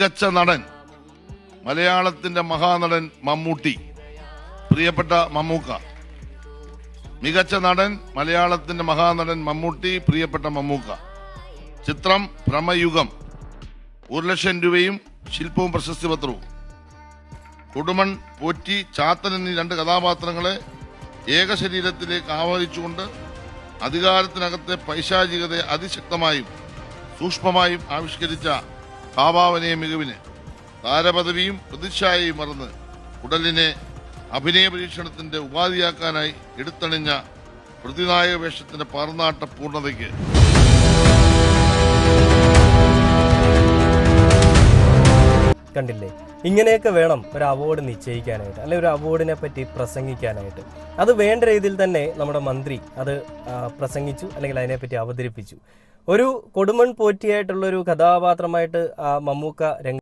മികച്ച നടൻ മലയാളത്തിന്റെ മഹാനടൻ മമ്മൂട്ടി, പ്രിയപ്പെട്ട മമ്മൂക്ക. മികച്ച നടൻ മലയാളത്തിന്റെ മഹാനടൻ മമ്മൂട്ടി, പ്രിയപ്പെട്ട മമ്മൂക്ക. ചിത്രം ഭ്രമയുഗം. 1,00,000 രൂപയും ശില്പവും പ്രശസ്തി പത്രവും. കൊടുമൺ, പോറ്റി, ചാത്തൻ എന്നീ 2 കഥാപാത്രങ്ങളെ ഏകശരീരത്തിലേക്ക് ആവാഹിച്ചുകൊണ്ട് അധികാരത്തിനകത്തെ പൈശാചികതയെ അതിശക്തമായും സൂക്ഷ്മമായും ആവിഷ്കരിച്ച ഭാവാവനയ മികവിന് താരപദവിയും പ്രതിച്ഛായയും മറന്ന് ഉടലിനെ അഭിനയ പരീക്ഷണത്തിന്റെ ഉപാധിയാക്കാനായി എടുത്തണിഞ്ഞ പ്രതിനായക വേഷത്തിന്റെ പാർന്നാട്ട പൂർണ്ണതയ്ക്ക് കണ്ടില്ലേ, ഇങ്ങനെയൊക്കെ വേണം ഒരു അവാർഡ് നിശ്ചയിക്കാനായിട്ട്, അല്ലെങ്കിൽ ഒരു അവാർഡിനെ പറ്റി പ്രസംഗിക്കാനായിട്ട്. അത് വേണ്ട രീതിയിൽ തന്നെ നമ്മുടെ മന്ത്രി അത് പ്രസംഗിച്ചു, അല്ലെങ്കിൽ അതിനെപ്പറ്റി അവതരിപ്പിച്ചു. ഒരു കൊടുമൺ പോറ്റിയായിട്ടുള്ളൊരു കഥാപാത്രമായിട്ട് മമ്മൂക്ക